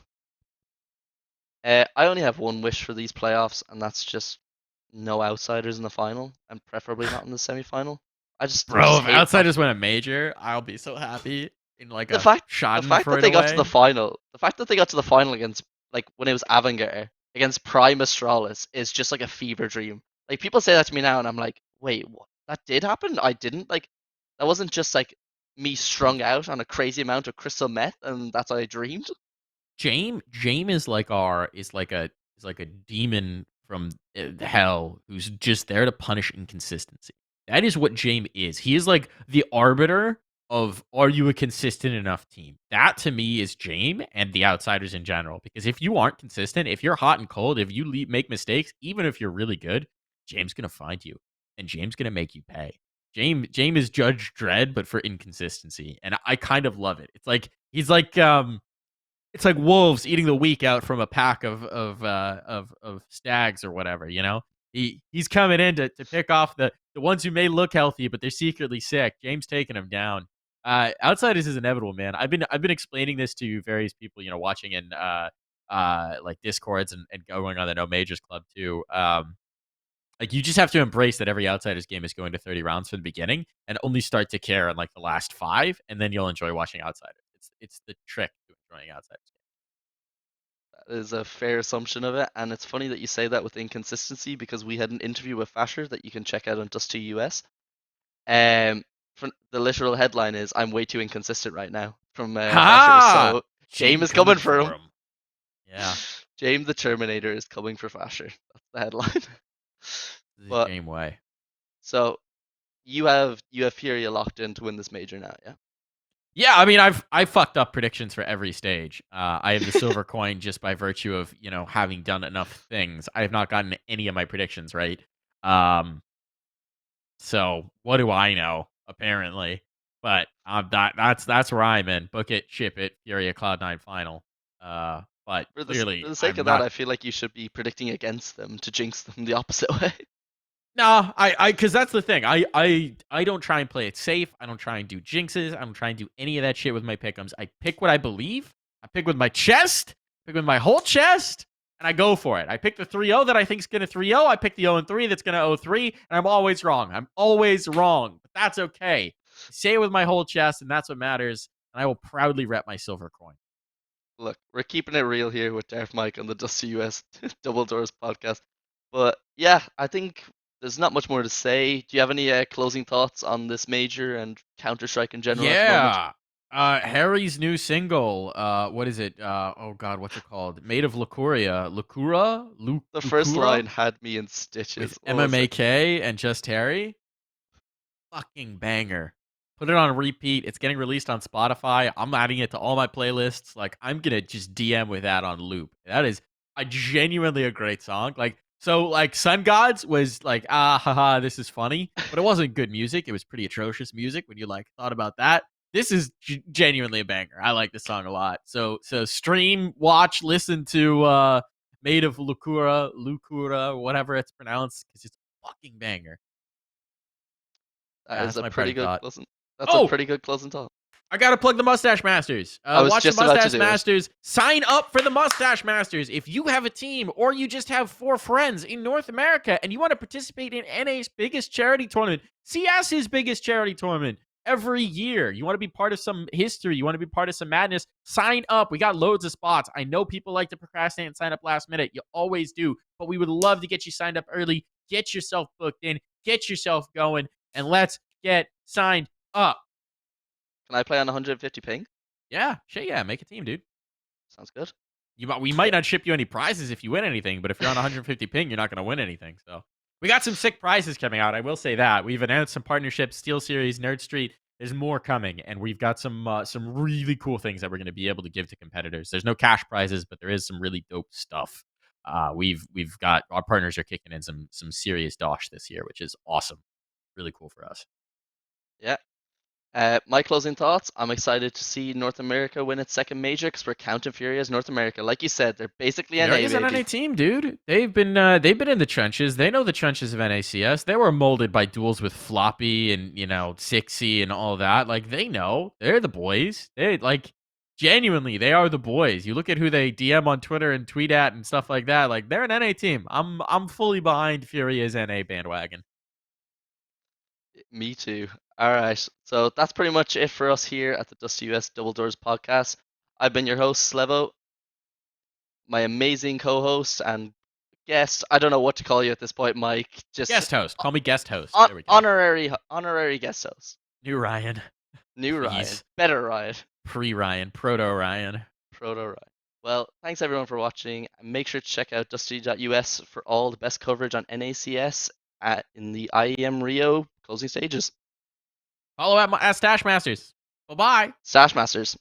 I only have one wish for these playoffs, and that's just no outsiders in the final, and preferably not in the semifinal. I Bro, just if hate not Outsiders win a major, I'll be so happy in like the a fact the fact that Schadenfreude they got to the way. final. The fact that they got to the final against like when it was Avangar against Prime Astralis is just like a fever dream. Like people say that to me now, and I'm like, wait, what? That did happen? I didn't like. That wasn't just like me strung out on a crazy amount of crystal meth, and that's what I dreamed. Jame is like a demon from hell who's just there to punish inconsistency. That is what Jame is. He is like the arbiter of are you a consistent enough team? That to me is Jame and the outsiders in general. Because if you aren't consistent, if you're hot and cold, if you make mistakes, even if you're really good, James gonna find you and James gonna make you pay. Jame is Judge Dredd, but for inconsistency, and I kind of love it. He's like it's like wolves eating the weak out from a pack of stags or whatever. You know, he's coming in to pick off the ones who may look healthy but they're secretly sick. James taking them down. Outsiders is inevitable, man. I've been explaining this to various people, you know, watching in like discords and going on the No Majors Club too. Like you just have to embrace that every Outsiders game is going to 30 rounds from the beginning, and only start to care in like the last 5, and then you'll enjoy watching Outsiders. It's the trick to enjoying Outsiders. That is a fair assumption of it, and it's funny that you say that with inconsistency because we had an interview with Fasher that you can check out on Dust2 US. The literal headline is "I'm way too inconsistent right now" from Fasher. Ha! So James Shame is coming coming for for him. him. Yeah, James the Terminator is coming for Fasher. That's the headline. the But Jame way. so you have FURIA locked in to win this major now, yeah? Yeah, I mean, I fucked up predictions for every stage. I have the silver coin just by virtue of you know having done enough things. I have not gotten any of my predictions right. Um, so what do I know? Apparently, but that's where I'm in. Book it, ship it, Furia Cloud9 final. But For clearly the sake I'm of that, not. I feel like you should be predicting against them to jinx them the opposite way. No, because that's the thing. I don't try and play it safe. I don't try and do jinxes. I don't try and do any of that shit with my pick'ems. I pick what I believe. I pick with my chest, pick with my whole chest, and I go for it. I pick the 3-0 that I think is gonna 3-0. I pick the 0-3 that's gonna 0-3, and I'm always wrong. I'm always wrong, but that's okay. I say it with my whole chest, and that's what matters. And I will proudly rep my silver coin. Look, we're keeping it real here with DarfMike on the Dusty US Double Doors podcast. But yeah, I think there's not much more to say. Do you have any closing thoughts on this major and Counter Strike in general at the moment? Yeah. Harry's new single, what is it? Oh god, what's it called? Made of Lucuria. The first Lucura line had me in with stitches. What was it? MMAK and Just Harry. Fucking banger. Put it on repeat. It's getting released on Spotify. I'm adding it to all my playlists. Like I'm gonna just DM with that on loop. That is a genuinely a great song. Like so, like Sun Gods was like haha, this is funny, but it wasn't good music. It was pretty atrocious music when you like thought about that. This is genuinely a banger. I like this song a lot. So stream, watch, listen to Made of Lucura, whatever it's pronounced, because it's a fucking banger. That Yeah, is that's a my pretty parting good thought. closing. That's a Oh, pretty good closing thought. I gotta plug the Mustache Masters. I was Watch the just about to Mustache do it. Masters. Sign up for the Mustache Masters. If you have a team or you just have 4 friends in North America and you want to participate in NA's biggest charity tournament, CS's biggest charity tournament every year, you want to be part of some history, you want to be part of some madness, sign up. We got loads of spots. I know people like to procrastinate and sign up last minute. You always do, but we would love to get you signed up early. Get yourself booked in, get yourself going, and let's get signed up. Can I play on 150 ping? Yeah, shit, yeah, make a team, dude. Sounds good. We might not ship you any prizes if you win anything, but if you're on 150 ping, you're not going to win anything. So we got some sick prizes coming out. I will say that we've announced some partnerships, Steel Series, Nerd Street. There's more coming, and we've got some really cool things that we're going to be able to give to competitors. There's no cash prizes, but there is some really dope stuff. We've got our partners are kicking in some serious dosh this year, which is awesome. Really cool for us. Yeah. My closing thoughts. I'm excited to see North America win its second major because we're counting Furia as North America. Like you said, they're basically NA, Furia's an baby. NA team, dude. They've been in the trenches. They know the trenches of NACS. They were molded by duels with Floppy and Sixy and all that. Like they know. They're the boys. They like genuinely they are the boys. You look at who they DM on Twitter and tweet at and stuff like that. Like they're an NA team. I'm fully behind Furia's NA bandwagon. Me too. All right. So that's pretty much it for us here at the Dusty US Double Doors podcast. I've been your host, Slevo, my amazing co-host and guest. I don't know what to call you at this point, Mike. Just Guest host. Call me guest host. There we go. honorary guest host. New Ryan. New Ryan, Please. better Ryan, Pre Ryan. Proto Ryan. proto Ryan. Well, thanks everyone for watching. Make sure to check out dusty.us for all the best coverage on NACS in the IEM Rio closing stages. Follow at Stash Masters. Bye bye. Stash Masters.